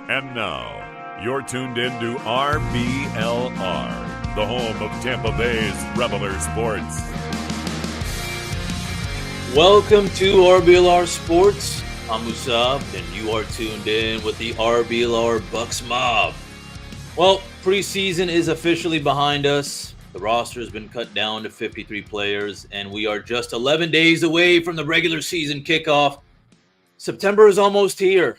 And now, you're tuned in to RBLR, the home of Tampa Bay's Reveler Sports. Welcome to RBLR Sports. I'm Musab, and you are tuned in with the RBLR Bucs Mob. Well, preseason is officially behind us. The roster has been cut down to 53 players, and we are just 11 days away from the regular season kickoff. September is almost here.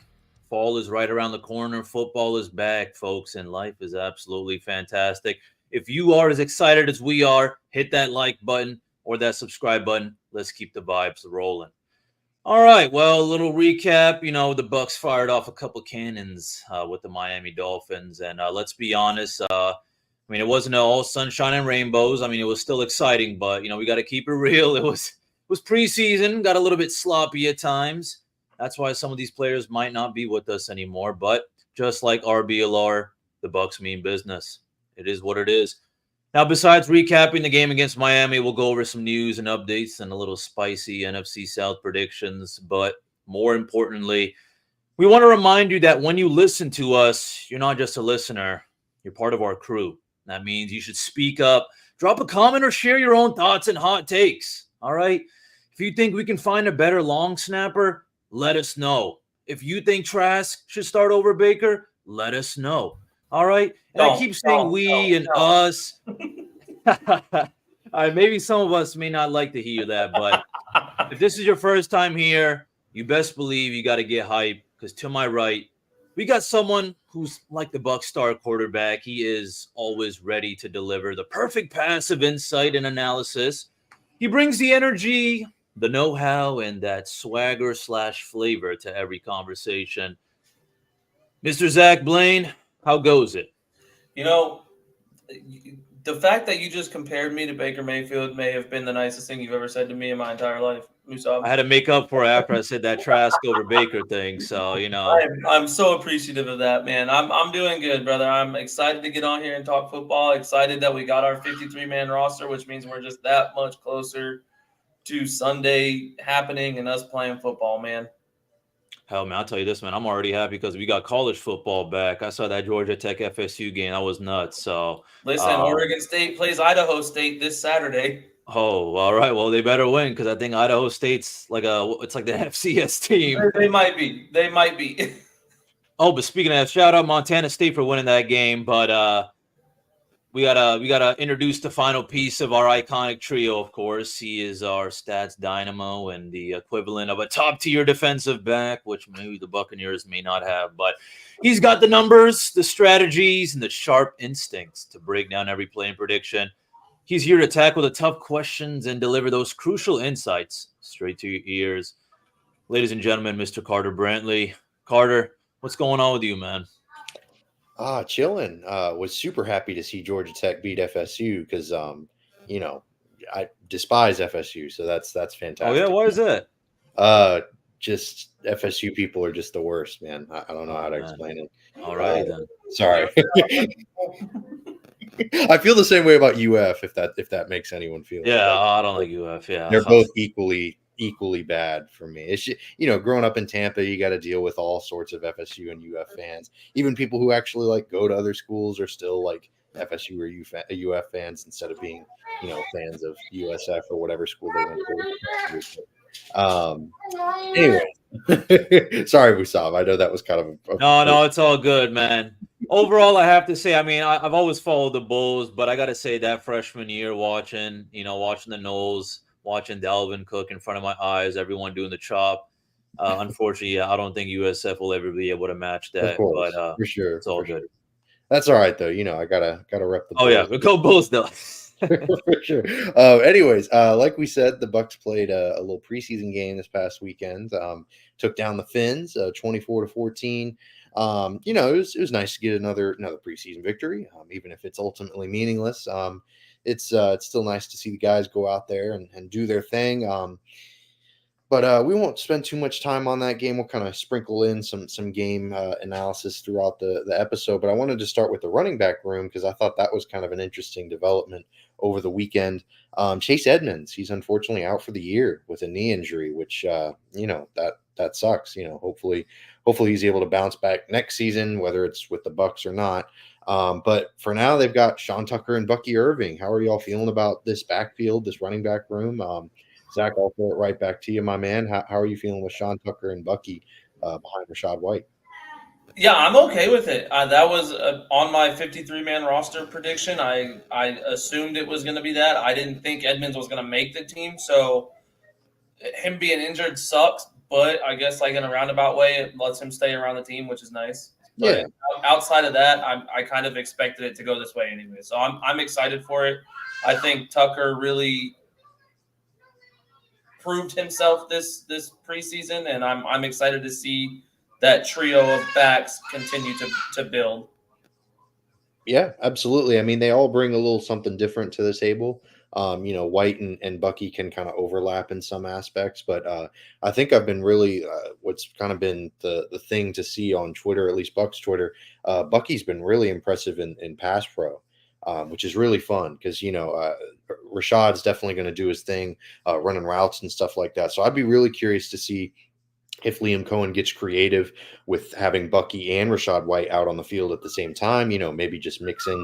Fall is right around the corner. Football is back, folks, and life is absolutely fantastic. If you are as excited as we are, hit that like button or that subscribe button. Let's keep the vibes rolling. All right, well, a little recap. The Bucs fired off a couple cannons with the Miami Dolphins, and let's be honest. It wasn't all sunshine and rainbows. It was still exciting, but we got to keep it real. It was preseason, got a little bit sloppy at times. That's why some of these players might not be with us anymore. But just like RBLR, the Bucs mean business. It is what it is. Now, besides recapping the game against Miami, we'll go over some news and updates and a little spicy NFC South predictions. But more importantly, we want to remind you that when you listen to us, you're not just a listener. You're part of our crew. That means you should speak up, drop a comment, or share your own thoughts and hot takes. All right? If you think we can find a better long snapper, let us know. If you think Trask should start over Baker, let us know. All right? And I keep saying we and us. All right, maybe some of us may not like to hear that, but if this is your first time here, you best believe you got to get hyped, because to my right, we got someone who's like the Bucs star quarterback. He is always ready to deliver the perfect pass of insight and analysis. He brings the energy, the know-how, and that swagger/flavor to every conversation. Mr. Zach Blaine, how goes it? The fact that you just compared me to Baker Mayfield may have been the nicest thing you've ever said to me in my entire life, Musab. I had to make up for it after I said that Trask over Baker thing, so, I'm so appreciative of that, man. I'm doing good, brother. I'm excited to get on here and talk football. Excited that we got our 53-man roster, which means we're just that much closer to Sunday happening and us playing football, man. Hell, man, I'll tell you this, man. I'm already happy because we got college football back. I saw that Georgia Tech FSU game. I was nuts. So listen, Oregon State plays Idaho State this Saturday. Oh, all right. Well, they better win, because I think Idaho State's it's like the FCS team. They might be. Oh, but speaking of that, shout out Montana State for winning that game. But we gotta introduce the final piece of our iconic trio. Of course, he is our stats dynamo and the equivalent of a top tier defensive back, which maybe the Buccaneers may not have. But he's got the numbers, the strategies, and the sharp instincts to break down every play and prediction. He's here to tackle the tough questions and deliver those crucial insights straight to your ears. Ladies and gentlemen, Mr. Carter Brantley. Carter, what's going on with you, man? Chilling. Was super happy to see Georgia Tech beat FSU because, I despise FSU, so that's fantastic. Oh yeah, why is that? Just FSU people are just the worst, man. I don't know how to explain it. All right, then. Sorry. I feel the same way about UF, if that makes anyone feel. Yeah, I don't like UF. Yeah, they're both equally bad for me. It's growing up in Tampa, you got to deal with all sorts of FSU and UF fans. Even people who actually go to other schools are still like FSU or UF fans instead of being fans of USF or whatever school they went to. Anyway, sorry, Musab. I know that was kind of no, it's all good, man. Overall, I have to say, I've always followed the Bulls, but I got to say that freshman year, watching the Knowles, watching Dalvin Cook in front of my eyes, everyone doing the chop. Unfortunately, I don't think USF will ever be able to match that. Of course, but for sure, it's all good. Sure. That's all right, though. I gotta rep the Bulls. Oh yeah, but go Bulls, though. For sure. Anyways, like we said, the Bucs played a little preseason game this past weekend. Took down the Finns, 24-14. It was nice to get another preseason victory, even if it's ultimately meaningless. It's still nice to see the guys go out there and do their thing. But we won't spend too much time on that game. We'll kind of sprinkle in some game analysis throughout the episode. But I wanted to start with the running back room because I thought that was kind of an interesting development over the weekend. Chase Edmonds, he's unfortunately out for the year with a knee injury, which that sucks. Hopefully hopefully he's able to bounce back next season, whether it's with the Bucs or not. But for now, they've got Sean Tucker and Bucky Irving. How are y'all feeling about this backfield, this running back room? Zach, I'll throw it right back to you, my man. How are you feeling with Sean Tucker and Bucky behind Rachaad White? Yeah, I'm okay with it. That was on my 53-man roster prediction. I assumed it was going to be that. I didn't think Edmonds was going to make the team, so him being injured sucks. But I guess like in a roundabout way, it lets him stay around the team, which is nice. But Yeah. outside of that, I kind of expected it to go this way anyway. So I'm excited for it. I think Tucker really proved himself this preseason, and I'm excited to see that trio of backs continue to build. Yeah, absolutely. I mean, they all bring a little something different to the table. White and Bucky can kind of overlap in some aspects, but I think I've been really what's kind of been the thing to see on Twitter, at least Bucs Twitter. Bucky's been really impressive in pass pro, which is really fun because Rashad's definitely going to do his thing, running routes and stuff like that. So I'd be really curious to see if Liam Cohen gets creative with having Bucky and Rachaad White out on the field at the same time, maybe just mix in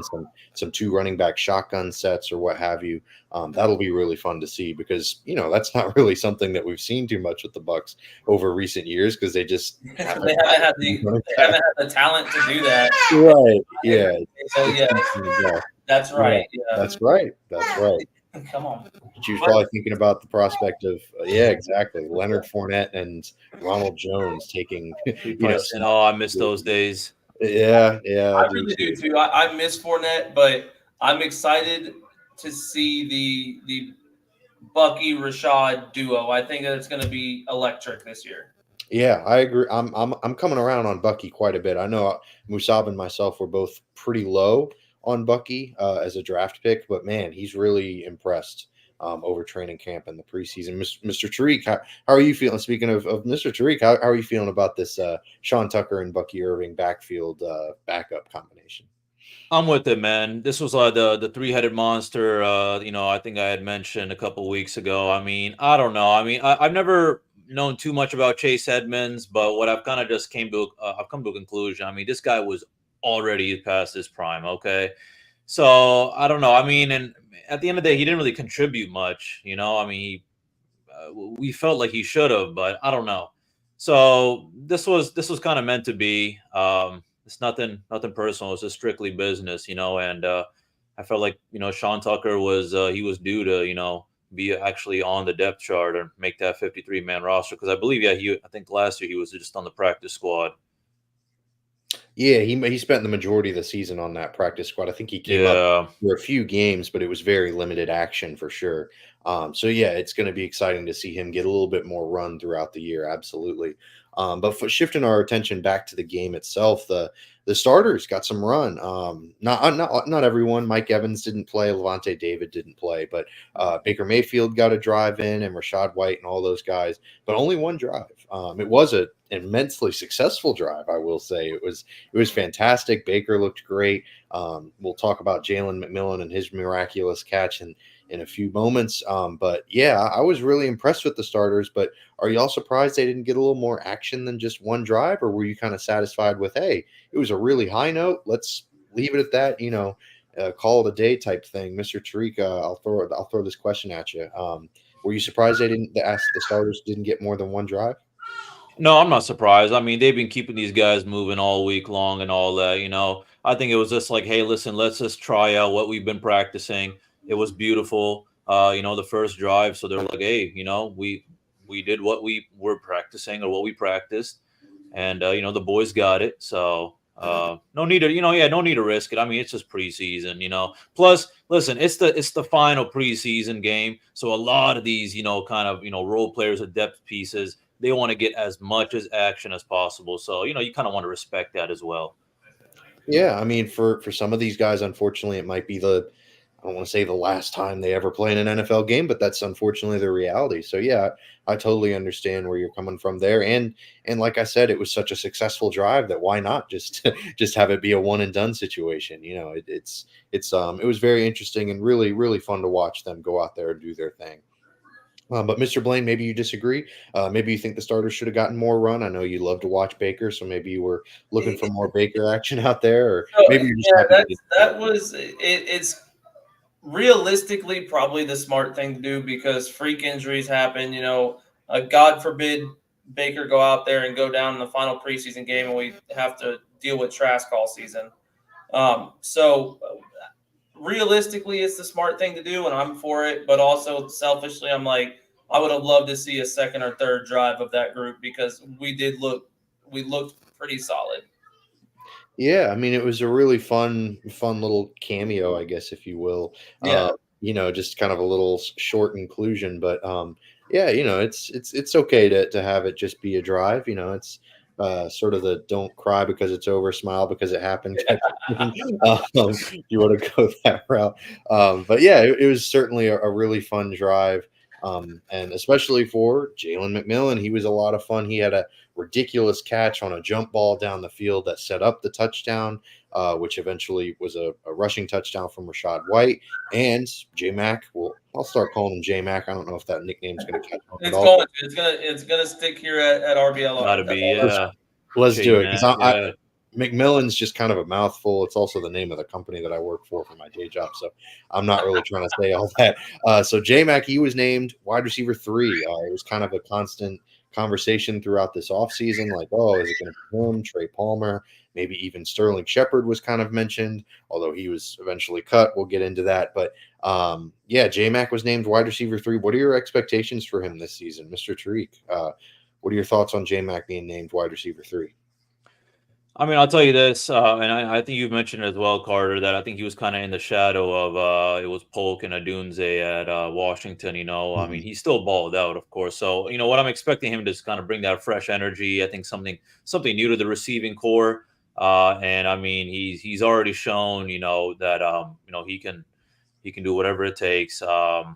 some two running back shotgun sets or what have you. That'll be really fun to see because, that's not really something that we've seen too much with the Bucs over recent years because they just they haven't had the talent to do that. Right. Yeah. So yeah, that's right. Yeah. That's right. Come on. She was probably thinking about the prospect of, exactly. Leonard Fournette and Ronald Jones taking, I miss those days. Yeah. I really do too. I miss Fournette, but I'm excited to see the Bucky Rachaad duo. I think that it's going to be electric this year. Yeah, I agree. I'm coming around on Bucky quite a bit. I know Musab and myself were both pretty low on Bucky as a draft pick, but man, he's really impressed over training camp and the preseason. Mr. Tariq, how are you feeling? Speaking of Mr. Tariq, how are you feeling about this Sean Tucker and Bucky Irving backfield backup combination? I'm with it, man. This was the three-headed monster. I think I had mentioned a couple weeks ago. I mean, I don't know. I mean, I've never known too much about Chase Edmonds, but what I've kind of just I've come to a conclusion. I mean, this guy was already past his prime. Okay. So I don't know. I mean, and at the end of the day, he didn't really contribute much, I mean, we felt like he should have, but I don't know. So this was kind of meant to be, it's nothing personal. It's just strictly business, and I felt like, Sean Tucker was, he was due to, be actually on the depth chart and make that 53-man roster. Cause I believe, I think last year he was just on the practice squad. Yeah, he spent the majority of the season on that practice squad. I think he came up for a few games, but it was very limited action for sure. So yeah, it's going to be exciting to see him get a little bit more run throughout the year. Absolutely. But for shifting our attention back to the game itself, the starters got some run. Not everyone. Mike Evans didn't play. Levante David didn't play, but Baker Mayfield got a drive in, and Rachaad White and all those guys, but only one drive. It was an immensely successful drive, I will say. It was fantastic. Baker looked great. We'll talk about Jalen McMillan and his miraculous catch in a few moments. But yeah, I was really impressed with the starters. But are y'all surprised they didn't get a little more action than just one drive, or were you kind of satisfied with, hey, it was a really high note, let's leave it at that, call it a day type thing? Mr. Tariq, I'll throw this question at you. Were you surprised the starters didn't get more than one drive? No, I'm not surprised. I mean, they've been keeping these guys moving all week long and all that, I think it was just like, hey, listen, let's just try out what we've been practicing. It was beautiful, the first drive. So they're like, hey, we did what we were practicing or what we practiced. And, the boys got it. So no need to risk it. I mean, it's just preseason, Plus, listen, it's the final preseason game. So a lot of these, kind of, role players or depth pieces, they want to get as much as action as possible. So, you kind of want to respect that as well. Yeah, I mean, for some of these guys, unfortunately, it might be I don't want to say the last time they ever play in an NFL game, but that's unfortunately the reality. So yeah, I totally understand where you're coming from there. And like I said, it was such a successful drive that why not just have it be a one and done situation? It was very interesting and really, really fun to watch them go out there and do their thing. But Mr. Blaine, maybe you disagree. Maybe you think the starters should have gotten more run. I know you love to watch Baker, so maybe you were looking for more Baker action out there, or So, maybe you're just yeah, happy. that was it. It's realistically probably the smart thing to do because freak injuries happen. God forbid Baker go out there and go down in the final preseason game, and we have to deal with Trask all season. So realistically, it's the smart thing to do, and I'm for it. But also selfishly, I'm like, I would have loved to see a second or third drive of that group because we looked pretty solid. Yeah, I mean, it was a really fun little cameo, I guess, if you will. Yeah. Just kind of a little short inclusion, but yeah, it's okay to have it just be a drive. It's sort of the don't cry because it's over, smile because it happened type of thing. You want to go that route, but yeah, it was certainly a really fun drive. And especially for Jalen McMillan, he was a lot of fun. He had a ridiculous catch on a jump ball down the field that set up the touchdown, which eventually was a rushing touchdown from Rashad White. And J-Mac, well, I'll start calling him J-Mac. I don't know if that nickname's going to catch on at all. It's gonna stick here at RBLR. Gotta be, yeah. Let's do it, because Yeah. McMillan's just kind of a mouthful. It's also the name of the company that I work for my day job, so I'm not really trying to say all that. So J-Mac, he was named wide receiver 3. It was kind of a constant conversation throughout this offseason, like, oh, is it going to be him, Trey Palmer, maybe even Sterling Shepard was kind of mentioned, although he was eventually cut. We'll get into that. But yeah, J-Mac was named wide receiver 3. What are your expectations for him this season, Mr. Tariq? What are your thoughts on J-Mac being named wide receiver 3? I mean, I'll tell you this, and I think you've mentioned as well, Carter, that I think he was kind of in the shadow of it was Polk and Adunze at Washington. I mean, he still balled out, of course. So what I'm expecting him to just kind of bring that fresh energy. I think something new to the receiving core, and I mean, he's already shown that he can do whatever it takes. I'm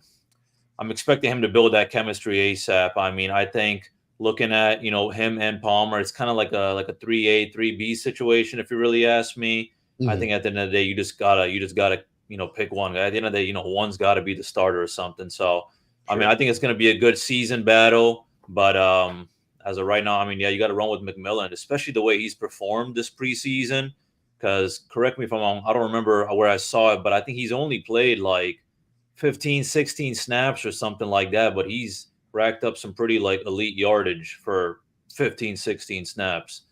expecting him to build that chemistry ASAP. I mean, I think, looking at him and Palmer, it's kind of like a 3A 3B situation, if you really ask me. I think at the end of the day, you just gotta pick one. At the end of the day, one's got to be the starter or something. So I mean, I think it's going to be a good season battle, but as of right now, I mean, yeah, you got to run with McMillan, especially the way he's performed this preseason. Because correct me if I'm wrong, I don't remember where I saw it, but I think he's only played like 15, 16 snaps or something like that, but he's racked up some pretty elite yardage for 15, 16 snaps.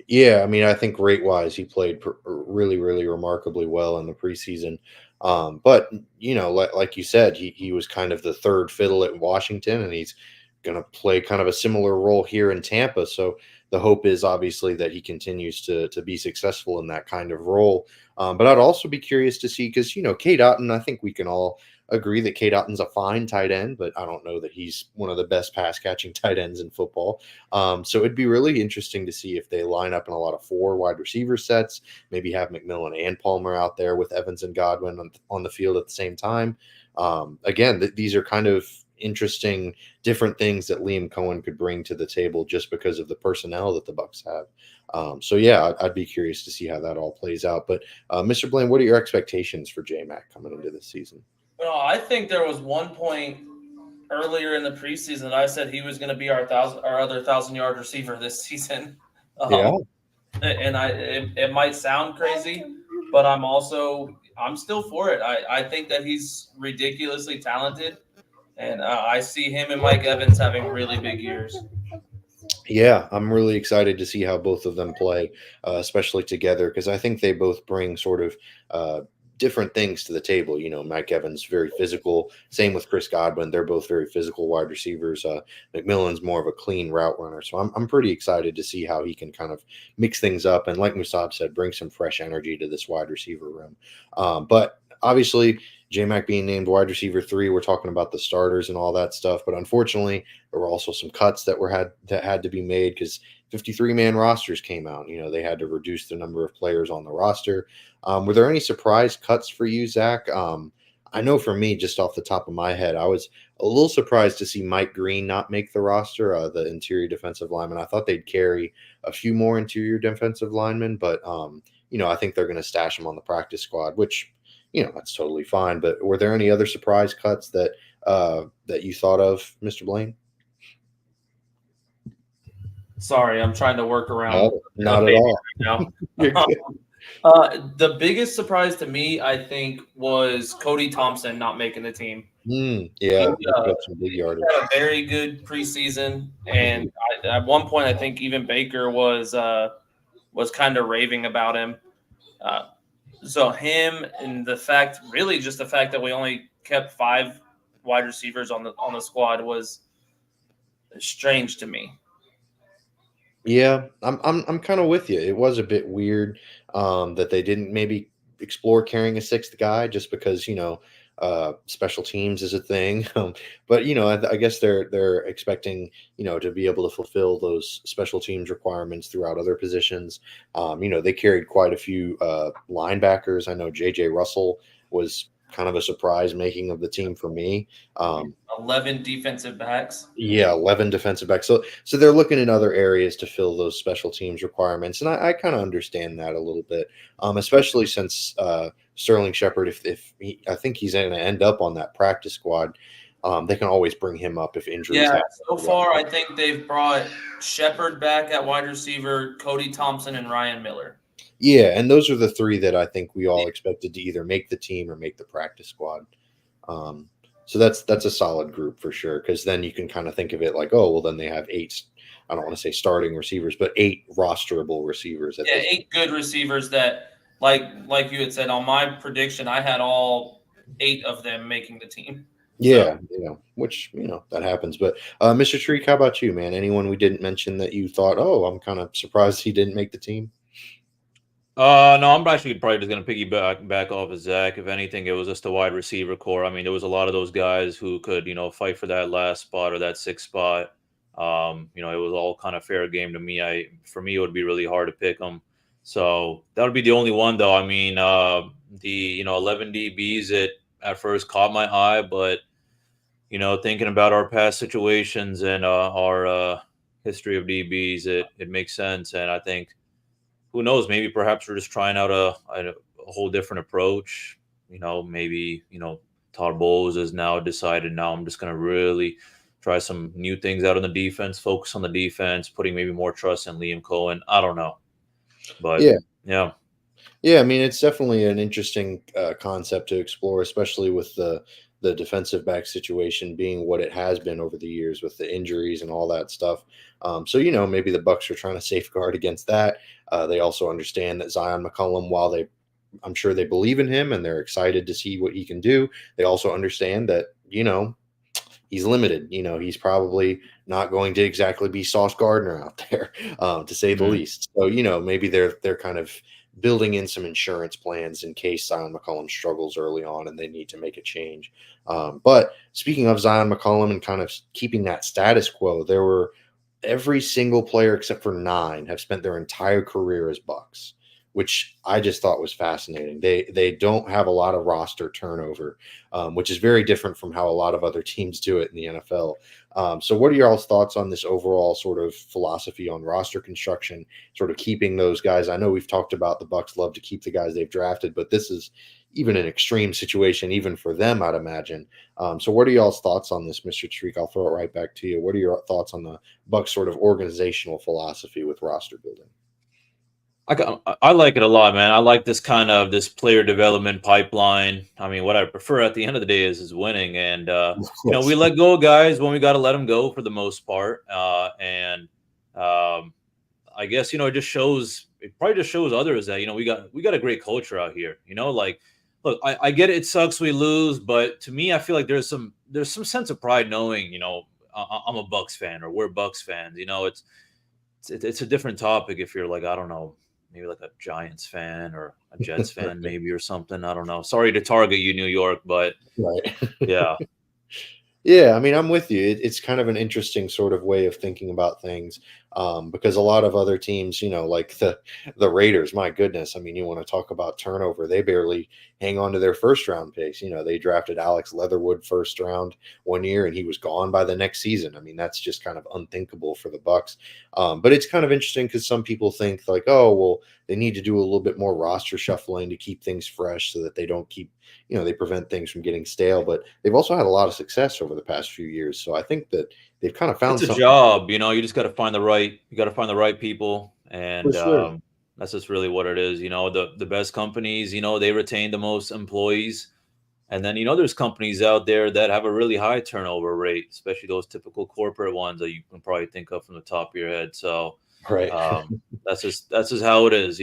Yeah, I mean, I think rate-wise, he played really, really remarkably well in the preseason. But like you said, he was kind of the third fiddle at Washington, and he's going to play kind of a similar role here in Tampa. So the hope is obviously that he continues to be successful in that kind of role. But I'd also be curious to see, because Cade Otton, I think we can all agree that Cade Otton's a fine tight end, but I don't know that he's one of the best pass catching tight ends in football. So it'd be really interesting to see if they line up in a lot of 4 wide receiver sets, maybe have McMillan and Palmer out there with Evans and Godwin on the field at the same time. Again, these are kind of interesting, different things that Liam Cohen could bring to the table just because of the personnel that the Bucs have. So yeah, I'd be curious to see how that all plays out. But Mr. Blaine, what are your expectations for J-Mac coming into this season? Well, I think there was one point earlier in the preseason that I said he was going to be our other 1,000-yard receiver this season. Yeah, and it might sound crazy, but I'm still for it. I think that he's ridiculously talented, and I see him and Mike Evans having really big years. Yeah, I'm really excited to see how both of them play, especially together, because I think they both bring sort of different things to the table. Mike Evans, very physical. Same with Chris Godwin. They're both very physical wide receivers. McMillan's more of a clean route runner. So I'm pretty excited to see how he can kind of mix things up. And like Musab said, bring some fresh energy to this wide receiver room. But obviously, J-Mac being named wide receiver 3, we're talking about the starters and all that stuff. But unfortunately, there were also some cuts that had to be made because 53-man rosters came out. They had to reduce the number of players on the roster. Were there any surprise cuts for you, Zach? I know for me, just off the top of my head, I was a little surprised to see Mike Green not make the roster, the interior defensive lineman. I thought they'd carry a few more interior defensive linemen, but I think they're going to stash them on the practice squad, which that's totally fine. But were there any other surprise cuts that that you thought of, Mr. Blaine? Sorry, I'm trying to work around. No, not at all. Right You're now. good. The biggest surprise to me, I think, was Cody Thompson not making the team. Yeah, He, got some big yardage. had a very good preseason, and at one point, I think even Baker was kind of raving about him. So him and the fact that we only kept 5 wide receivers on the squad was strange to me. Yeah, I'm kind of with you. It was a bit weird that they didn't maybe explore carrying a 6th guy just because special teams is a thing. But I guess they're expecting to be able to fulfill those special teams requirements throughout other positions. They carried quite a few linebackers. I know J.J. Russell was kind of a surprise making of the team for me. 11 defensive backs. Yeah, 11 defensive backs. So they're looking in other areas to fill those special teams requirements, and I kind of understand that a little bit, especially since Sterling Shepard, I think he's going to end up on that practice squad. They can always bring him up if injuries. Yeah, so far I think they've brought Shepard back at wide receiver, Cody Thompson, and Ryan Miller. Yeah, and those are the 3 that I think we all expected to either make the team or make the practice squad. So that's a solid group for sure, because then you can kind of think of it like, oh, well, then they have 8. I don't want to say starting receivers, but 8 rosterable receivers. 8 good receivers that, like you had said, on my prediction, I had all 8 of them making the team. Yeah, which that happens. But Mr. Treek, how about you, man? Anyone we didn't mention that you thought, oh, I'm kind of surprised he didn't make the team? No, I'm actually probably just going to piggyback off of Zach. If anything, it was just the wide receiver core. I mean, there was a lot of those guys who could, fight for that last spot or that 6th spot. It was all kind of fair game to me. For me, it would be really hard to pick them. So that would be the only one, though. I mean, the 11 DBs at first caught my eye, but thinking about our past situations and our history of DBs, it makes sense, and I think. Who knows? Maybe perhaps we're just trying out a whole different approach. Maybe Todd Bowles has now decided. Now I'm just going to really try some new things out on the defense. Focus on the defense, putting maybe more trust in Liam Cohen. I don't know, but yeah. I mean, it's definitely an interesting concept to explore, especially with the defensive back situation being what it has been over the years with the injuries and all that stuff. So maybe the Bucs are trying to safeguard against that. They also understand that Zion McCollum, while I'm sure they believe in him and they're excited to see what he can do, they also understand that he's limited. He's probably not going to exactly be Sauce Gardner out there, to say the least. So maybe they're kind of building in some insurance plans in case Zion McCollum struggles early on and they need to make a change. But speaking of Zion McCollum and kind of keeping that status quo, every single player except for 9 have spent their entire career as Bucs, which I just thought was fascinating. They don't have a lot of roster turnover, which is very different from how a lot of other teams do it in the NFL. So what are your all's thoughts on this overall sort of philosophy on roster construction, sort of keeping those guys? I know we've talked about the Bucs love to keep the guys they've drafted, but this is even an extreme situation, even for them, I'd imagine. So what are y'all's thoughts on this, Mr. Treek? I'll throw it right back to you. What are your thoughts on the Bucs sort of organizational philosophy with roster building? I like it a lot, man. I like this player development pipeline. I mean, what I prefer at the end of the day is winning. And, we let go of guys when we got to let them go for the most part. I guess, it probably just shows others that, we got a great culture out here, look, I get it. It sucks we lose, but to me, I feel like there's some sense of pride knowing, I'm a Bucs fan or we're Bucs fans. It's a different topic if you're like, I don't know, maybe like a Giants fan or a Jets fan, maybe, or something. I don't know. Sorry to target you, New York, but right. Yeah. Yeah, I mean, I'm with you. It's kind of an interesting sort of way of thinking about things, because a lot of other teams, like the Raiders, my goodness. I mean, you want to talk about turnover. They barely hang on to their first round picks. They drafted Alex Leatherwood first round one year, and he was gone by the next season. I mean, that's just kind of unthinkable for the Bucs. But it's kind of interesting because some people think like, oh, well, they need to do a little bit more roster shuffling to keep things fresh so that they don't keep they prevent things from getting stale. But they've also had a lot of success over the past few years. So I think that they've kind of found It's a something. job, you just got to find the right people, For and sure. that's just really what it is. The best companies, they retain the most employees, and then there's companies out there that have a really high turnover rate, especially those typical corporate ones that you can probably think of from the top of your head. So Right. that's just how it is.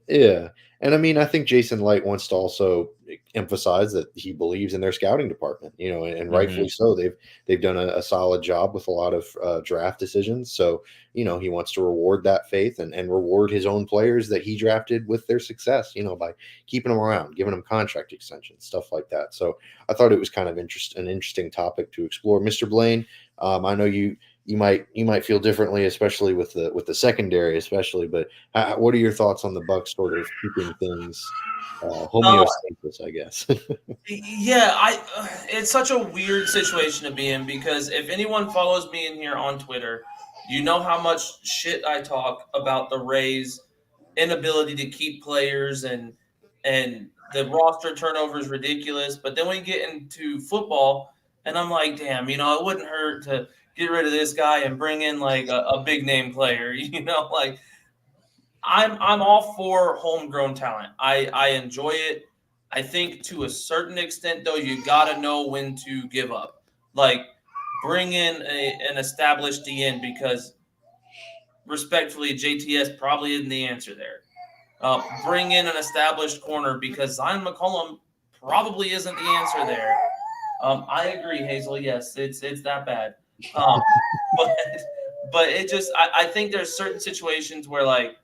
Yeah. And I mean, I think Jason Light wants to also emphasize that he believes in their scouting department, and Hmm. rightfully so. They've done a solid job with a lot of draft decisions. So, he wants to reward that faith and reward his own players that he drafted with their success, by keeping them around, giving them contract extensions, stuff like that. So I thought it was kind of an interesting topic to explore. Mr. Blaine, I know you might feel differently, especially with the secondary, especially. But what are your thoughts on the Bucs sort of keeping things Oh, homeostasis, I guess? yeah, it's such a weird situation to be in because if anyone follows me in here on Twitter, you know how much shit I talk about the Rays' inability to keep players and the roster turnover is ridiculous. But then we get into football, and I'm like, damn, it wouldn't hurt to get rid of this guy and bring in like a big name player, like I'm all for homegrown talent. I enjoy it. I think to a certain extent, though, you got to know when to give up. Like, bring in an established DN because, respectfully, JTS probably isn't the answer there. Bring in an established corner because Zion McCollum probably isn't the answer there. I agree, Hazel. Yes, it's that bad. Um, but but it just I think there's certain situations where like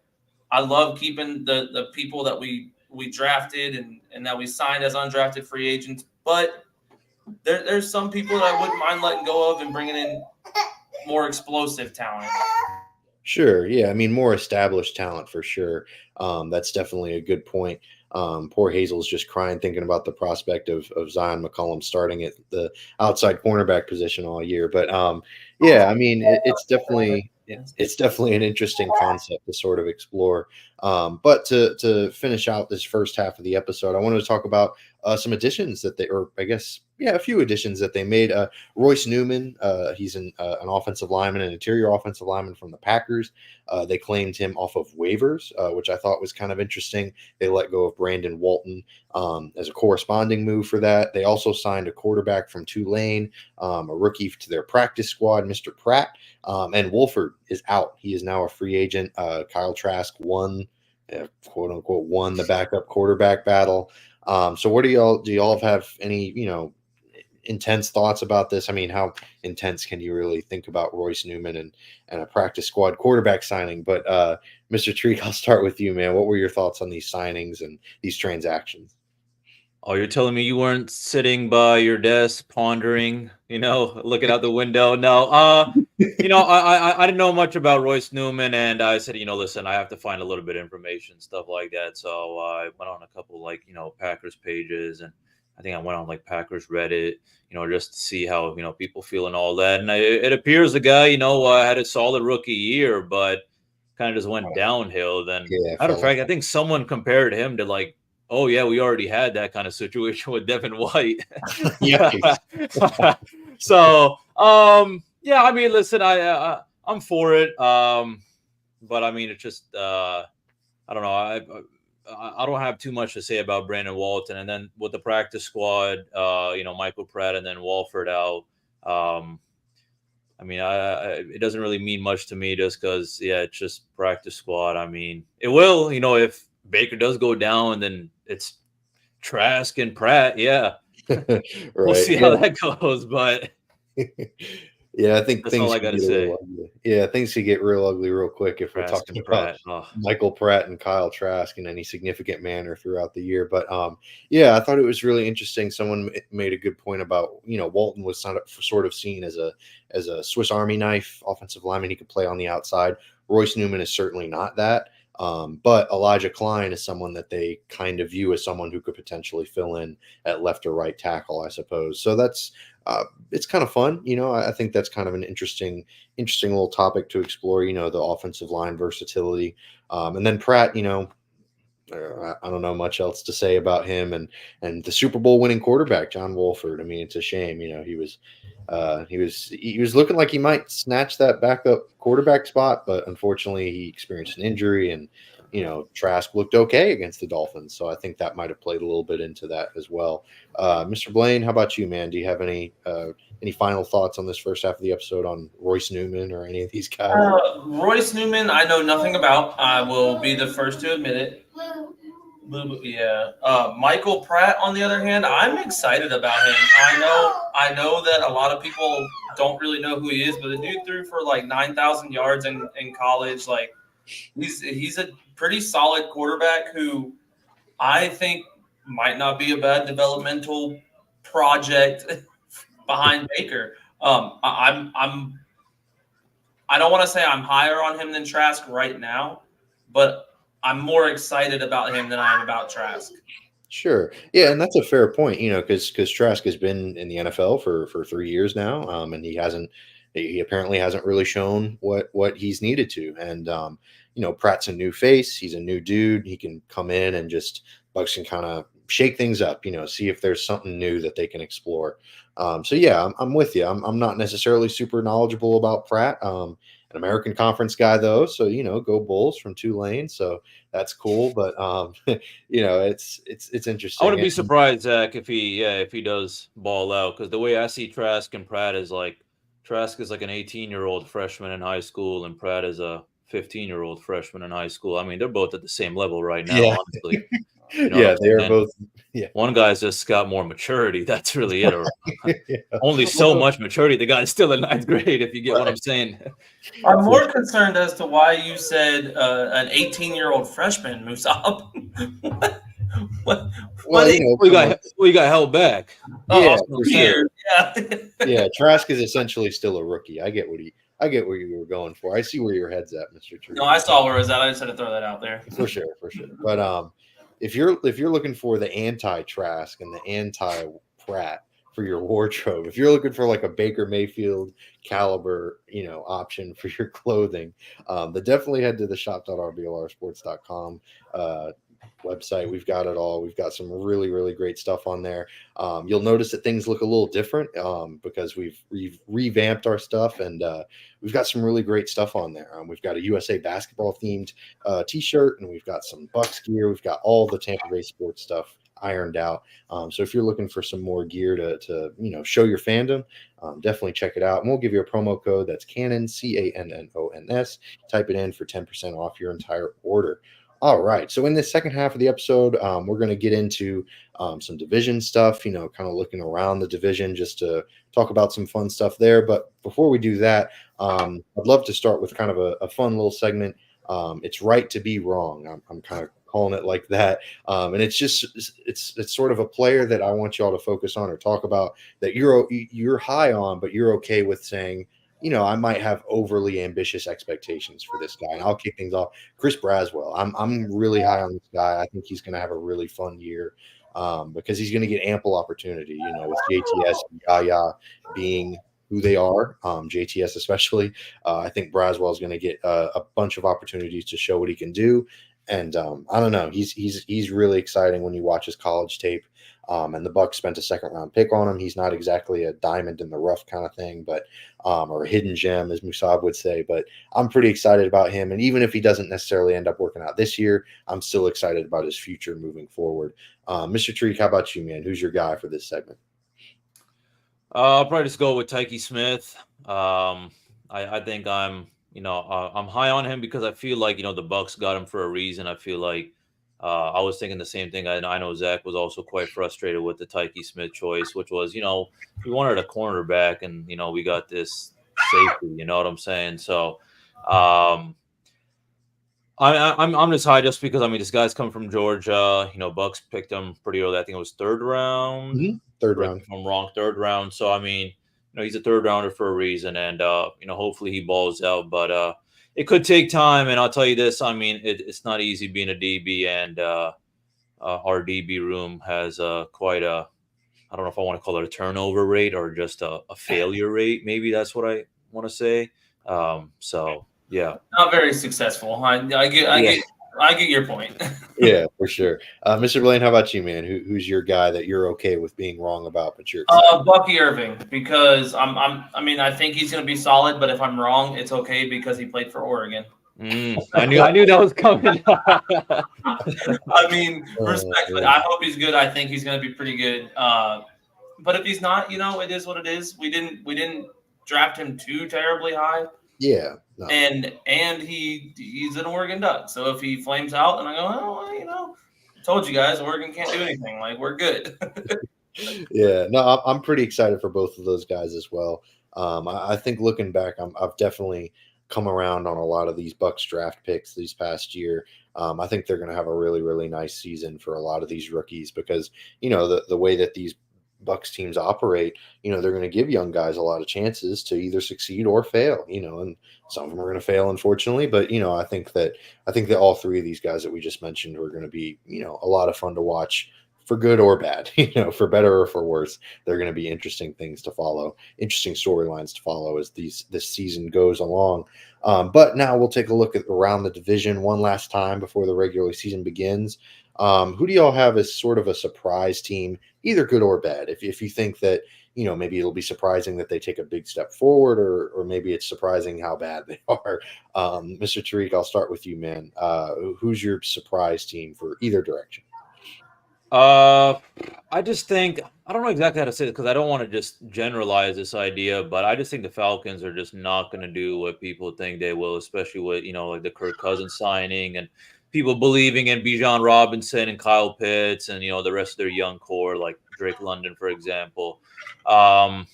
I love keeping the people that we drafted and that we signed as undrafted free agents. But there's some people that I wouldn't mind letting go of and bringing in more explosive talent. Sure. Yeah. I mean, more established talent for sure. That's definitely a good point. Poor Hazel's just crying thinking about the prospect of Zion McCollum starting at the outside cornerback position all year. But yeah, I mean, it's definitely it's definitely an interesting concept to sort of explore. But to finish out this first half of the episode, I wanted to talk about some additions that or I guess, yeah, a few additions that they made. Royce Newman, he's an offensive lineman, an interior offensive lineman from the Packers. They claimed him off of waivers, which I thought was kind of interesting. They let go of Brandon Walton as a corresponding move for that. They also signed a quarterback from Tulane, a rookie to their practice squad, Mr. Pratt. And Wolford is out. He is now a free agent. Kyle Trask quote unquote, won the backup quarterback battle. So what do y'all have any, intense thoughts about this? I mean, how intense can you really think about Royce Newman and a practice squad quarterback signing? But Mr. Treat, I'll start with you, man. What were your thoughts on these signings and these transactions? Oh, you're telling me you weren't sitting by your desk pondering, looking out the window? No. I didn't know much about Royce Newman, and I said, listen, I have to find a little bit of information, stuff like that. So I went on a couple Packers pages, and I think I went on Packers Reddit, just to see how people feel and all that. And it appears the guy, had a solid rookie year, but kind of just went downhill. Then, Yeah, matter of fell off. fact, I think someone compared him to oh yeah, we already had that kind of situation with Devin White. Yikes. So, yeah, I mean, listen, I'm for it. But I mean, it's just, I don't know. I don't have too much to say about Brandon Walton. And then with the practice squad, Michael Pratt and then Walford out. I mean, it doesn't really mean much to me just because, yeah, it's just practice squad. I mean, it will, if Baker does go down, then it's Trask and Pratt. Yeah, we'll Right. see how that goes. But Yeah, I think that's all things I could got to get a say. little ugly. Yeah, things could get real ugly real quick if we're Trask talking and about Pratt. Oh. Michael Pratt and Kyle Trask in any significant manner throughout the year. But yeah, I thought it was really interesting. Someone made a good point about Walton was sort of seen as a Swiss Army knife offensive lineman. He could play on the outside. Royce Newman is certainly not that. But Elijah Klein is someone that they kind of view as someone who could potentially fill in at left or right tackle, I suppose. So that's it's kind of fun. I think that's kind of an interesting little topic to explore, the offensive line versatility. And then Pratt, I don't know much else to say about him, and the Super Bowl winning quarterback John Wolford. I mean, it's a shame. He was looking like he might snatch that backup quarterback spot, but unfortunately, he experienced an injury, and Trask looked okay against the Dolphins, so I think that might have played a little bit into that as well. Mr. Blaine, how about you, man? Do you have any final thoughts on this first half of the episode on Royce Newman or any of these guys? Royce Newman, I know nothing about. I will be the first to admit it. Yeah. Michael Pratt, on the other hand, I'm excited about him. I know that a lot of people don't really know who he is, but the dude threw for like 9,000 yards in college. Like, he's a pretty solid quarterback who I think might not be a bad developmental project behind Baker. I don't want to say I'm higher on him than Trask right now, but I'm more excited about him than I am about Trask. Sure. Yeah, and that's a fair point, because Trask has been in the NFL for 3 years now, and he apparently hasn't really shown what he's needed to. And Pratt's a new face, he's a new dude. He can come in and just Bucs can kind of shake things up, see if there's something new that they can explore. So yeah, I'm with you. I'm not necessarily super knowledgeable about Pratt. An American Conference guy though, so go Bulls from Tulane. So that's cool. But it's interesting. I wouldn't be surprised, Zach, if he does ball out, because the way I see Trask and Pratt is like Trask is like an 18-year-old freshman in high school, and Pratt is a 15-year-old freshman in high school. I mean, they're both at the same level right now, honestly. Yeah, they are both. Yeah, one guy's just got more maturity. That's really it. Yeah. Only so much maturity. The guy's still in 9th grade, if you get what I'm saying. I'm more concerned as to why you said an 18-year-old freshman, Musab. We got held back. Yeah, for sure. Yeah, Trask is essentially still a rookie. I get where you were going for. I see where your head's at, Mr. Tree. No, I saw where it was at. I just had to throw that out there. For sure. But if you're looking for the anti-Trask and the anti-Pratt for your wardrobe, if you're looking for like a Baker Mayfield caliber, option for your clothing, then definitely head to the shop.rblrsports.com website. We've got it all. We've got some really, really great stuff on there. You'll notice that things look a little different because we've revamped our stuff, and we've got some really great stuff on there. We've got a USA basketball themed t-shirt, and we've got some Bucs gear. We've got all the Tampa Bay sports stuff ironed out. So if you're looking for some more gear to show your fandom, definitely check it out. And we'll give you a promo code that's Cannon, CANNONS. Type it in for 10% off your entire order. All right. So in this second half of the episode, we're going to get into some division stuff, kind of looking around the division just to talk about some fun stuff there. But before we do that, I'd love to start with kind of a fun little segment. It's right to be wrong. I'm kind of calling it like that. And it's sort of a player that I want y'all to focus on or talk about that you're high on, but you're okay with saying, I might have overly ambitious expectations for this guy. And I'll kick things off. Chris Braswell. I'm really high on this guy. I think he's going to have a really fun year because he's going to get ample opportunity, with JTS and Yaya being who they are, JTS especially. I think Braswell is going to get a bunch of opportunities to show what he can do. And I don't know. He's really exciting when you watch his college tape. And the Bucs spent a second-round pick on him. He's not exactly a diamond in the rough kind of thing, but or a hidden gem, as Musab would say. But I'm pretty excited about him. And even if he doesn't necessarily end up working out this year, I'm still excited about his future moving forward. Mr. Treek, how about you, man? Who's your guy for this segment? I'll probably just go with Tyke Smith. I think I'm high on him because I feel like, the Bucs got him for a reason. I feel like I was thinking the same thing. I know Zach was also quite frustrated with the Tyke Smith choice, which was, we wanted a cornerback and, we got this safety, you know what I'm saying? So I'm just high just because, this guy's coming from Georgia. Bucs picked him pretty early. I think it was third round. Mm-hmm. Third round. If I'm wrong, third round. So, he's a third rounder for a reason. And, hopefully he balls out. But it could take time. And I'll tell you this, it's not easy being a DB. And our DB room has quite a, I don't know if I want to call it a turnover rate or just a failure rate. Maybe that's what I want to say. So, yeah. Not very successful. I get I get your point. Yeah, for sure. Mr. Blaine, how about you, man? Who's your guy that you're okay with being wrong about, but you're excited? Bucky Irving, because I mean, I think he's going to be solid, but if I'm wrong, it's okay because he played for Oregon. I knew that was coming. I mean, respectfully, I hope he's good. I think he's going to be pretty good. But if he's not, it is what it is. We didn't draft him too terribly high. Yeah. No. And he's an Oregon Duck. So if he flames out, and I go, I told you guys, Oregon can't do anything. Like, we're good. Yeah. No, I'm pretty excited for both of those guys as well. I think looking back, I've definitely come around on a lot of these Bucs draft picks these past year. I think they're going to have a really, really nice season for a lot of these rookies because, the way that these Bucs teams operate, they're going to give young guys a lot of chances to either succeed or fail, and some of them are going to fail, unfortunately. But, I think that all three of these guys that we just mentioned are going to be, a lot of fun to watch for good or bad, for better or for worse. They're going to be interesting things to follow, interesting storylines to follow as this season goes along. But now we'll take a look at around the division one last time before the regular season begins. Who do y'all have as sort of a surprise team, either good or bad? If you think that, maybe it'll be surprising that they take a big step forward or maybe it's surprising how bad they are. Mr. Tariq, I'll start with you, man. Who's your surprise team for either direction? I just think I don't know exactly how to say it because I don't want to just generalize this idea, but I just think the Falcons are just not going to do what people think they will, especially with like the Kirk Cousins signing and people believing in Bijan Robinson and Kyle Pitts and the rest of their young core like Drake London, for example. I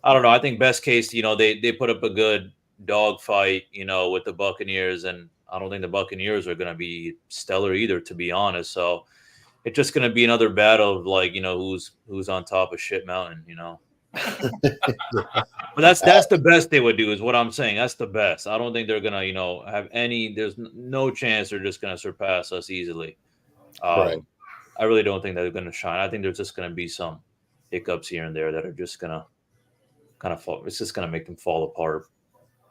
don't know. I think best case, they put up a good dogfight, with the Buccaneers, and I don't think the Buccaneers are going to be stellar either, to be honest. So. It's just going to be another battle of who's on top of shit mountain, But that's the best they would do is what I'm saying. That's the best. I don't think they're going to, have any, there's no chance they're just going to surpass us easily. Right. I really don't think they're going to shine. I think there's just going to be some hiccups here and there that are just going to kind of fall. It's just going to make them fall apart.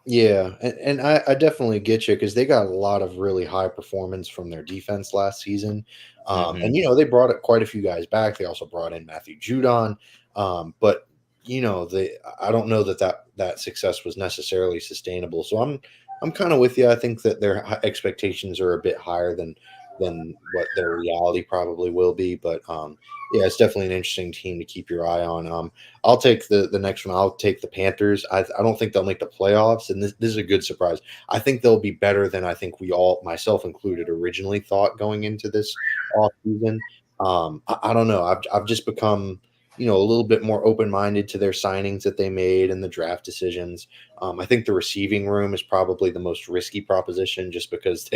Yeah, and I definitely get you because they got a lot of really high performance from their defense last season. And, they brought quite a few guys back. They also brought in Matthew Judon. But, I don't know that success was necessarily sustainable. So I'm kind of with you. I think that their expectations are a bit higher than what their reality probably will be. But yeah, it's definitely an interesting team to keep your eye on. I'll take the next one. I'll take the Panthers. I don't think they'll make the playoffs, and this is a good surprise. I think they'll be better than I think we all, myself included, originally thought going into this offseason. I don't know. I've just become a little bit more open-minded to their signings that they made and the draft decisions. I think the receiving room is probably the most risky proposition just because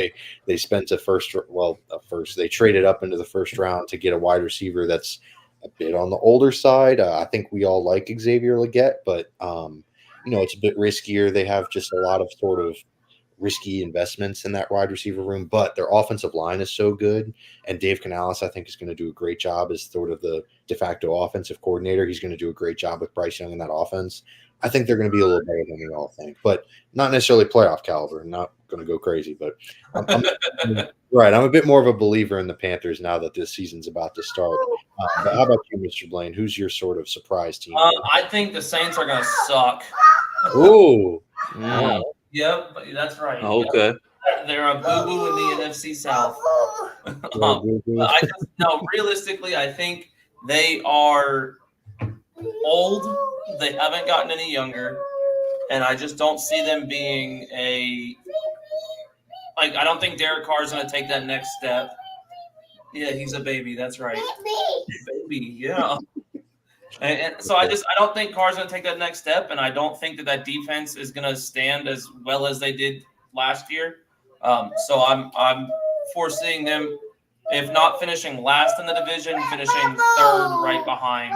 they spent they traded up into the first round to get a wide receiver that's a bit on the older side. I think we all like Xavier Legette, but it's a bit riskier. They have just a lot of sort of risky investments in that wide receiver room, but their offensive line is so good. And Dave Canales, I think, is going to do a great job as sort of the de facto offensive coordinator. He's going to do a great job with Bryce Young in that offense. I think they're going to be a little better than we all think, but not necessarily playoff caliber. Not going to go crazy, but I'm right. I'm a bit more of a believer in the Panthers now that this season's about to start. But how about you, Mr. Blaine? Who's your sort of surprise team? I think the Saints are going to suck. Ooh. Yep, that's right. Okay. They're a boo-boo in the NFC South. Realistically, I think they are old. They haven't gotten any younger, and I just don't see them being I don't think Derek Carr is going to take that next step. Yeah, he's a baby. That's right. Baby, yeah. And so I don't think Carr's going to take that next step, and I don't think that defense is going to stand as well as they did last year. So I'm foreseeing them, if not finishing last in the division, finishing third, right behind,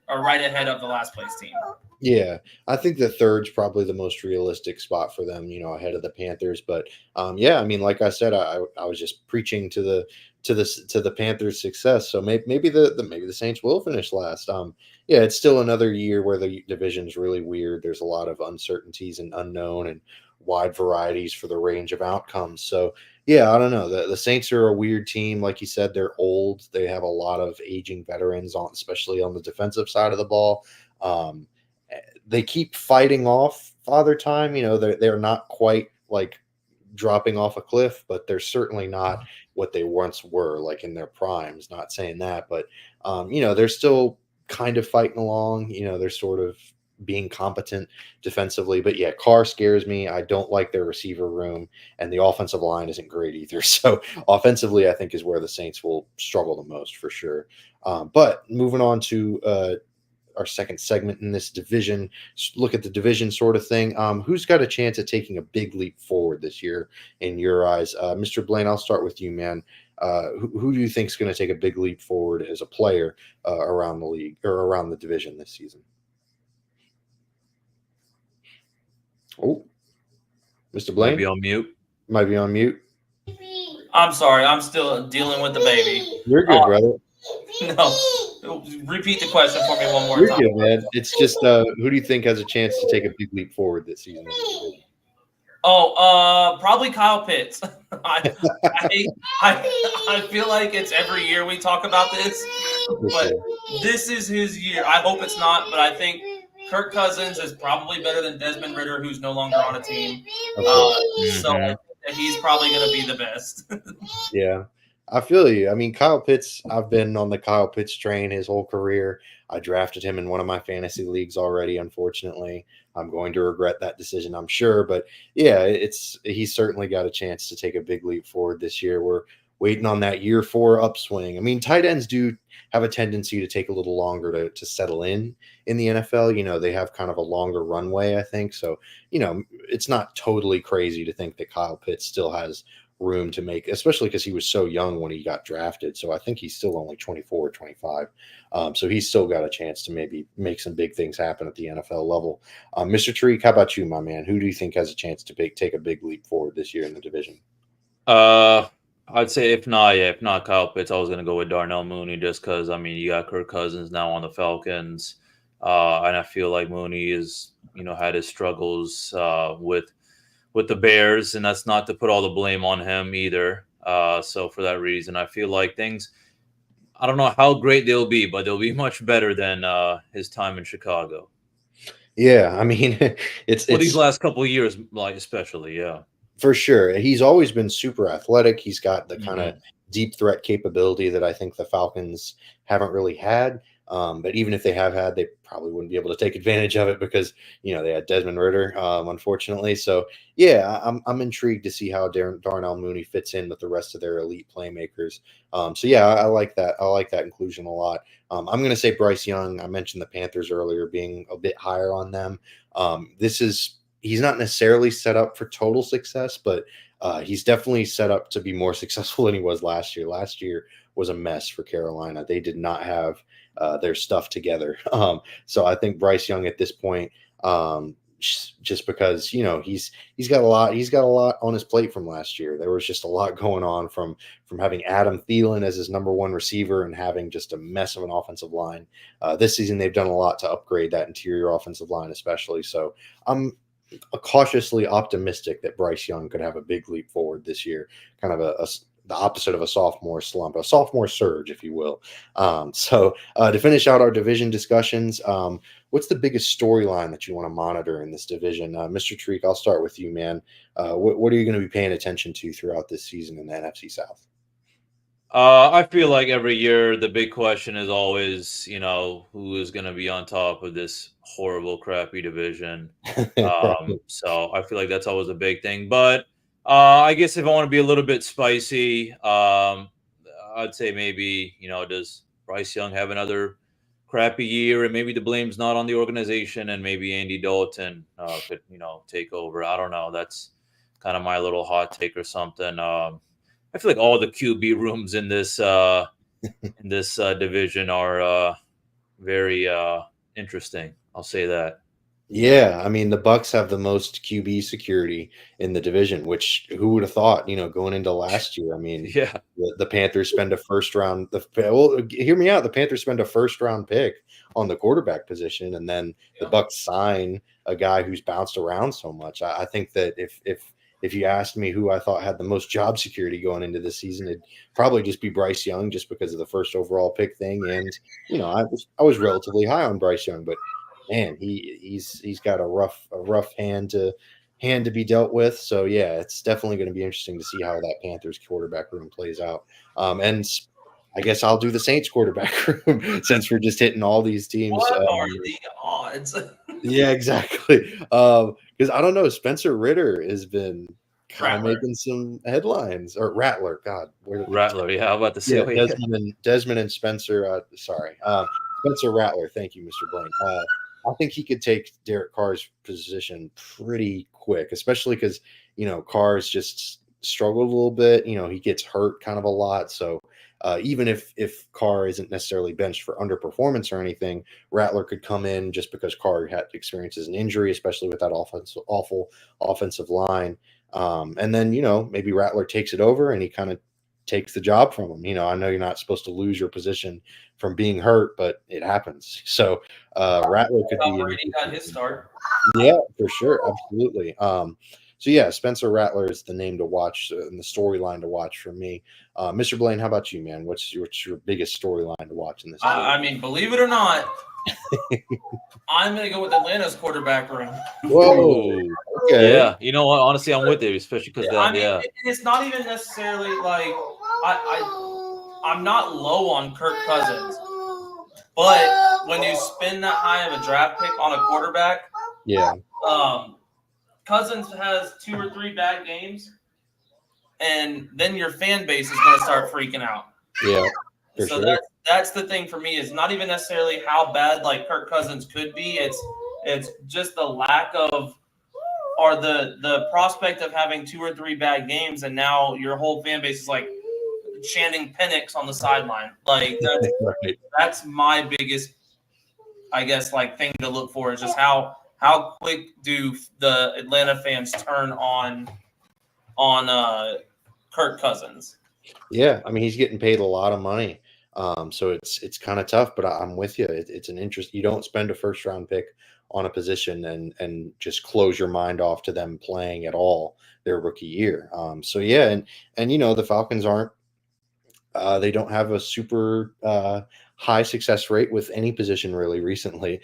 or right ahead of the last place team. Yeah, I think the third's probably the most realistic spot for them, ahead of the Panthers. But yeah, I mean, like I said, I was just preaching to the Panthers' success. So maybe the Saints will finish last. Yeah, it's still another year where the division's really weird. There's a lot of uncertainties and unknown, and wide varieties for the range of outcomes. So yeah, I don't know. The Saints are a weird team. Like you said, they're old. They have a lot of aging veterans on, especially on the defensive side of the ball. They keep fighting off Father Time. They're not quite like dropping off a cliff, but they're certainly not what they once were, like in their primes. Not saying that, but they're still kind of fighting along. They're sort of being competent defensively. But yeah, Carr scares me. I don't like their receiver room, and the offensive line isn't great either. So offensively, I think is where the Saints will struggle the most for sure. But moving on to our second segment in this division, look at the division sort of thing. Who's got a chance at taking a big leap forward this year in your eyes? Mr. Blaine, I'll start with you, man. Who do you think is going to take a big leap forward as a player around the league or around the division this season? Oh, Mr. Blaine? Might be on mute. I'm sorry. I'm still dealing with the baby. You're good, brother. No. Repeat the question for me one more You're time. good, man. It's just who do you think has a chance to take a big leap forward this season? Probably Kyle Pitts. I feel like it's every year we talk about this, but this is his year. I hope it's not, but I think Kirk Cousins is probably better than Desmond Ridder, who's no longer on a team. So he's probably going to be the best. Yeah, I feel you. I mean, Kyle Pitts, I've been on the Kyle Pitts train his whole career. I drafted him in one of my fantasy leagues already, unfortunately. I'm going to regret that decision, I'm sure. But yeah, he's certainly got a chance to take a big leap forward this year. We're waiting on that year 4 upswing. I mean, tight ends do have a tendency to take a little longer to settle in the NFL. They have kind of a longer runway, I think. So, it's not totally crazy to think that Kyle Pitts still has room to make, especially because he was so young when he got drafted. So I think he's still only 24 or 25. So he's still got a chance to maybe make some big things happen at the NFL level. Mr. Tariq, how about you, my man? Who do you think has a chance to take a big leap forward this year in the division? I'd say if not Kyle Pitts, I was going to go with Darnell Mooney just because, you got Kirk Cousins now on the Falcons. And I feel like Mooney is, had his struggles with the Bears, and that's not to put all the blame on him either. So for that reason, I feel like I don't know how great they'll be, but they'll be much better than his time in Chicago. Yeah, it's these last couple of years, like especially, yeah. For sure. He's always been super athletic. He's got the kind of deep threat capability that I think the Falcons haven't really had. But even if they have had, they probably wouldn't be able to take advantage of it because, they had Desmond Ridder, unfortunately. So, yeah, I'm intrigued to see how Darnell Mooney fits in with the rest of their elite playmakers. So, yeah, I like that. I like that inclusion a lot. I'm going to say Bryce Young. I mentioned the Panthers earlier being a bit higher on them. He's not necessarily set up for total success, but he's definitely set up to be more successful than he was last year. Last year was a mess for Carolina. They did not have their stuff together. So I think Bryce Young at this point, just because, he's got a lot on his plate from last year. There was just a lot going on from having Adam Thielen as his number 1 receiver and having just a mess of an offensive line. This season, they've done a lot to upgrade that interior offensive line, especially. So I'm cautiously optimistic that Bryce Young could have a big leap forward this year, kind of the opposite of a sophomore slump, a sophomore surge, if you will. So to finish out our division discussions, what's the biggest storyline that you want to monitor in this division? Mr. Tariq, I'll start with you, man. What are you going to be paying attention to throughout this season in the NFC South? I feel like every year the big question is always, who is going to be on top of this horrible, crappy division. So I feel like that's always a big thing. But I guess if I want to be a little bit spicy, I'd say maybe, does Bryce Young have another crappy year, and maybe the blame's not on the organization, and maybe Andy Dalton could, take over. I don't know. That's kind of my little hot take or something. I feel like all the QB rooms in this division are very interesting. I'll say that. Yeah, the Bucs have the most QB security in the division, which who would have thought, going into last year. Yeah, the Panthers spend a first round. Well, hear me out. The Panthers spend a first round pick on the quarterback position, and then the Bucs sign a guy who's bounced around so much. I think that if you asked me who I thought had the most job security going into this season, it'd probably just be Bryce Young, just because of the first overall pick thing. And I was relatively high on Bryce Young, but man, he's got a rough hand to be dealt with. So yeah, it's definitely going to be interesting to see how that Panthers quarterback room plays out. And I guess I'll do the Saints quarterback room since we're just hitting all these teams. What are the odds? Yeah, exactly. Because I don't know, Spencer Ritter has been kind of making some headlines, or Rattler. God, Rattler. Yeah, how about the silly? Desmond and Spencer. Spencer Rattler. Thank you, Mr. Blaine. I think he could take Derek Carr's position pretty quick, especially because Carr's just struggled a little bit. He gets hurt kind of a lot, so. Even if Carr isn't necessarily benched for underperformance or anything, Rattler could come in just because Carr had experiences an injury, especially with that awful offensive line. And then, maybe Rattler takes it over and he kind of takes the job from him. I know you're not supposed to lose your position from being hurt, but it happens. So Rattler could be. Brady got his start. Yeah, for sure. Absolutely. So yeah, Spencer Rattler is the name to watch and the storyline to watch for me. Mr. Blaine, how about you, man? What's your biggest storyline to watch in this? I mean, believe it or not, I'm going to go with Atlanta's quarterback room. Whoa. Okay. Yeah. You know what? Honestly, I'm with you, especially because it's not even necessarily like I'm not low on Kirk Cousins, but when you spend that high of a draft pick on a quarterback, yeah. Cousins has 2 or 3 bad games, and then your fan base is going to start freaking out. Yeah. So sure. That's the thing for me. Is not even necessarily how bad like Kirk Cousins could be. It's just the lack of, or the prospect of having 2 or 3 bad games, and now your whole fan base is like chanting Penix on the sideline. Like that's my biggest, I guess, like thing to look for is just how quick do the Atlanta fans turn on Kirk Cousins? Yeah, I mean, he's getting paid a lot of money, so it's kind of tough. But I'm with you. It's an interest. You don't spend a first round pick on a position and just close your mind off to them playing at all their rookie year. So yeah, and the Falcons aren't. They don't have a super high success rate with any position really recently.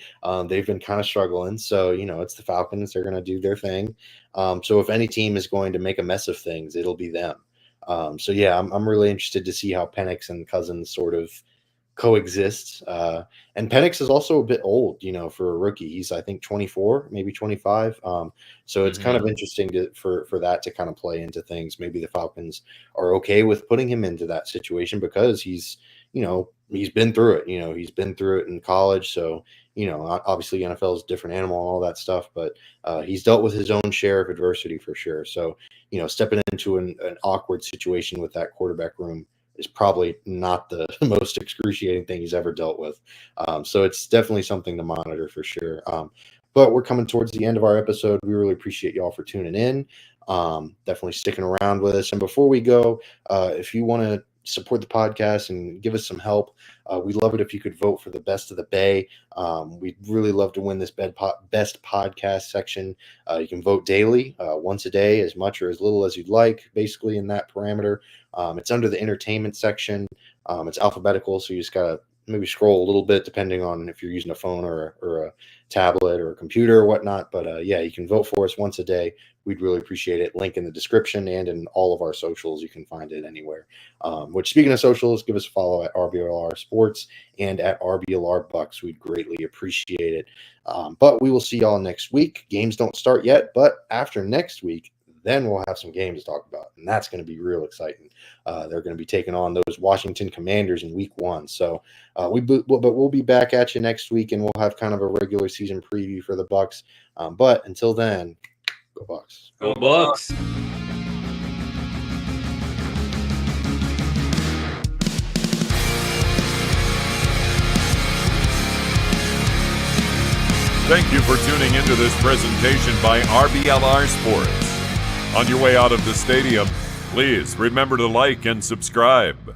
They've been kind of struggling. So, it's the Falcons. They're going to do their thing. So if any team is going to make a mess of things, it'll be them. So yeah, I'm really interested to see how Penix and Cousins sort of coexist. And Penix is also a bit old, for a rookie. He's, I think, 24, maybe 25. So it's kind of interesting for that to kind of play into things. Maybe the Falcons are okay with putting him into that situation because he's been through it. He's been through it in college. So, obviously NFL is a different animal and all that stuff, but he's dealt with his own share of adversity for sure. So, stepping into an awkward situation with that quarterback room is probably not the most excruciating thing he's ever dealt with. So it's definitely something to monitor for sure. But we're coming towards the end of our episode. We really appreciate y'all for tuning in. Definitely sticking around with us. And before we go, if you want to support the podcast and give us some help, we'd love it if you could vote for the best of the Bay. We'd really love to win this best podcast section. You can vote daily, once a day, as much or as little as you'd like, basically in that parameter. It's under the entertainment section. It's alphabetical, so you just got to maybe scroll a little bit depending on if you're using a phone or a tablet or a computer or whatnot. But yeah, you can vote for us once a day. We'd really appreciate it. Link in the description and in all of our socials. You can find it anywhere. Which, speaking of socials, give us a follow at RBLR Sports and at RBLR Bucs. We'd greatly appreciate it. But we will see y'all next week. Games don't start yet, but after next week, then we'll have some games to talk about, and that's going to be real exciting. They're going to be taking on those Washington Commanders in Week 1. So we'll be back at you next week, and we'll have kind of a regular season preview for the Bucs. But until then, go Bucs. Go Bucs. Thank you for tuning into this presentation by RBLR Sports. On your way out of the stadium, please remember to like and subscribe.